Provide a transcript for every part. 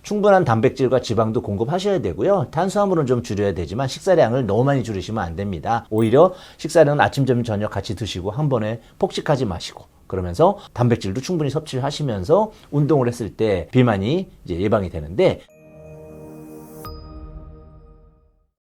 충분한 단백질과 지방도 공급하셔야 되고요. 탄수화물은 좀 줄여야 되지만 식사량을 너무 많이 줄이시면 안 됩니다. 오히려 식사량은 아침, 점심, 저녁 같이 드시고 한 번에 폭식하지 마시고 그러면서 단백질도 충분히 섭취를 하시면서 운동을 했을 때 비만이 이제 예방이 되는데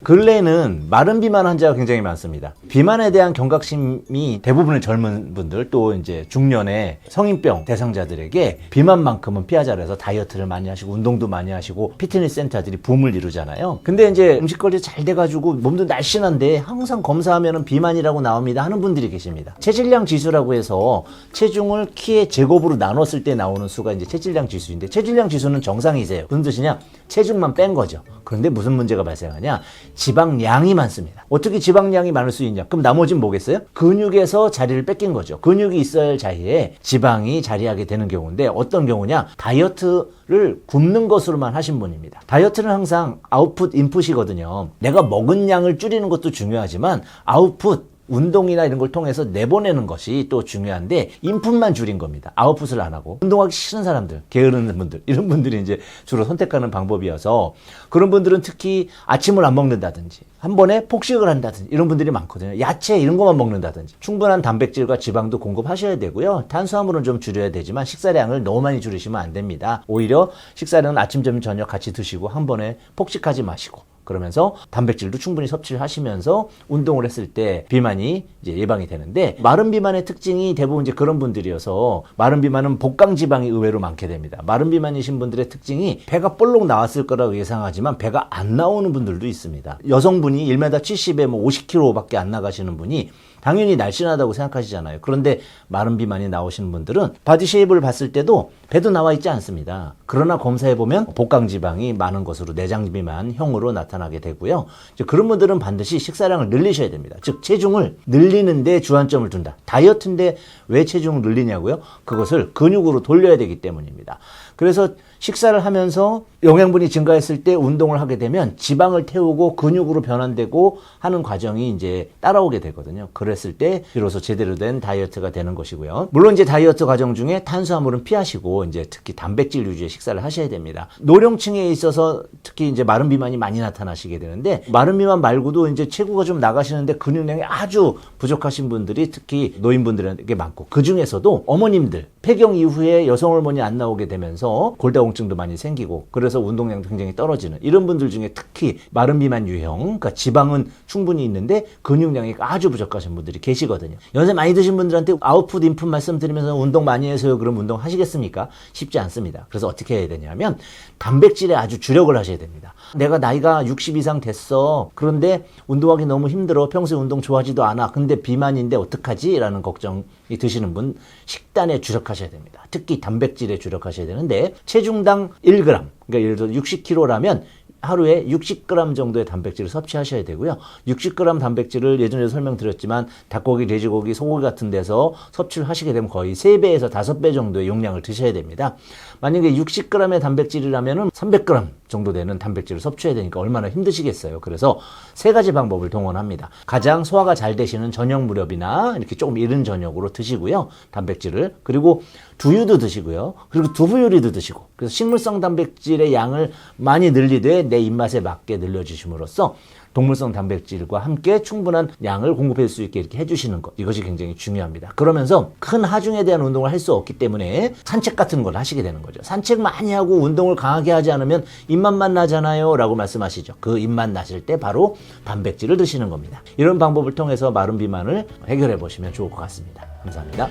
근래에는 마른 비만 환자가 굉장히 많습니다. 비만에 대한 경각심이 대부분의 젊은 분들 또 이제 중년의 성인병 대상자들에게 비만만큼은 피하자 해서 다이어트를 많이 하시고 운동도 많이 하시고 피트니스 센터들이 붐을 이루잖아요. 근데 이제 음식 관리 잘 돼가지고 몸도 날씬한데 항상 검사하면은 비만이라고 나옵니다 하는 분들이 계십니다. 체질량 지수라고 해서 체중을 키의 제곱으로 나눴을 때 나오는 수가 이제 체질량 지수인데 체질량 지수는 정상이세요. 무슨 뜻이냐? 체중만 뺀 거죠. 그런데 무슨 문제가 발생하냐? 지방량이 많습니다. 어떻게 지방량이 많을 수 있냐? 그럼 나머지는 뭐겠어요? 근육에서 자리를 뺏긴 거죠. 근육이 있어야 할 자리에 지방이 자리하게 되는 경우인데 어떤 경우냐? 다이어트를 굶는 것으로만 하신 분입니다. 다이어트는 항상 아웃풋, 인풋이거든요. 내가 먹은 양을 줄이는 것도 중요하지만 아웃풋, 운동이나 이런 걸 통해서 내보내는 것이 또 중요한데 인풋만 줄인 겁니다. 아웃풋을 안 하고 운동하기 싫은 사람들, 게으르는 분들 이런 분들이 이제 주로 선택하는 방법이어서 그런 분들은 특히 아침을 안 먹는다든지 한 번에 폭식을 한다든지 이런 분들이 많거든요. 야채 이런 것만 먹는다든지 충분한 단백질과 지방도 공급하셔야 되고요. 탄수화물은 좀 줄여야 되지만 식사량을 너무 많이 줄이시면 안 됩니다. 오히려 식사량은 아침, 점심, 저녁 같이 드시고 한 번에 폭식하지 마시고 그러면서 단백질도 충분히 섭취를 하시면서 운동을 했을 때 비만이 이제 예방이 되는데 마른 비만의 특징이 대부분 이제 그런 분들이어서 마른 비만은 복강 지방이 의외로 많게 됩니다. 마른 비만이신 분들의 특징이 배가 볼록 나왔을 거라고 예상하지만 배가 안 나오는 분들도 있습니다. 여성분이 1m 70에 뭐 50kg밖에 안 나가시는 분이 당연히 날씬하다고 생각하시잖아요. 그런데 마른 비만이 나오시는 분들은 바디 쉐입을 봤을 때도 배도 나와 있지 않습니다. 그러나 검사해보면 복강 지방이 많은 것으로 내장 비만형으로 나타나게 되고요. 이제 그런 분들은 반드시 식사량을 늘리셔야 됩니다. 즉 체중을 늘리는데 주안점을 둔다. 다이어트인데 왜 체중을 늘리냐고요? 그것을 근육으로 돌려야 되기 때문입니다. 그래서 식사를 하면서 영양분이 증가했을 때 운동을 하게 되면 지방을 태우고 근육으로 변환되고 하는 과정이 이제 따라오게 되거든요. 그랬을 때 비로소 제대로 된 다이어트가 되는 것이고요. 물론 이제 다이어트 과정 중에 탄수화물은 피하시고 이제 특히 단백질 위주의 식사를 하셔야 됩니다. 노령층에 있어서 특히 이제 마른 비만이 많이 나타나시게 되는데 마른 비만 말고도 이제 체구가 좀 나가시는데 근육량이 아주 부족하신 분들이 특히 노인분들에게 많고 그 중에서도 어머님들 폐경 이후에 여성 호르몬이 안 나오게 되면서 골다공증도 많이 생기고 그래서 운동량도 굉장히 떨어지는 이런 분들 중에 특히 마른 비만 유형 그러니까 지방은 충분히 있는데 근육량이 아주 부족하신 분들이 계시거든요. 연세 많이 드신 분들한테 아웃풋 인풋 말씀드리면서 운동 많이 해서요. 그럼 운동 하시겠습니까? 쉽지 않습니다. 그래서 어떻게 해야 되냐면 단백질에 아주 주력을 하셔야 됩니다. 내가 나이가 60 이상 됐어. 그런데 운동하기 너무 힘들어. 평소에 운동 좋아하지도 않아. 근데 비만인데 어떡하지? 라는 걱정이 드시는 분 식단에 주력하셔야 됩니다. 특히 단백질에 주력하셔야 되는데 체중당 1g 그러니까 예를 들어 60kg라면 하루에 60g 정도의 단백질을 섭취하셔야 되고요. 60g 단백질을 예전에 설명드렸지만 닭고기, 돼지고기, 소고기 같은 데서 섭취를 하시게 되면 거의 3배에서 5배 정도의 용량을 드셔야 됩니다. 만약에 60g의 단백질이라면 300g 정도 되는 단백질을 섭취해야 되니까 얼마나 힘드시겠어요. 그래서 3가지 방법을 동원합니다. 가장 소화가 잘 되시는 저녁 무렵이나 이렇게 조금 이른 저녁으로 드시고요. 단백질을. 그리고 두유도 드시고요. 그리고 두부 요리도 드시고. 그래서 식물성 단백질의 양을 많이 늘리되 내 입맛에 맞게 늘려주심으로써 동물성 단백질과 함께 충분한 양을 공급할 수 있게 이렇게 해주시는 것. 이것이 굉장히 중요합니다. 그러면서 큰 하중에 대한 운동을 할 수 없기 때문에 산책 같은 걸 하시게 되는 거죠. 산책 많이 하고 운동을 강하게 하지 않으면 입맛만 나잖아요. 라고 말씀하시죠. 그 입맛 나실 때 바로 단백질을 드시는 겁니다. 이런 방법을 통해서 마른 비만을 해결해 보시면 좋을 것 같습니다. 감사합니다.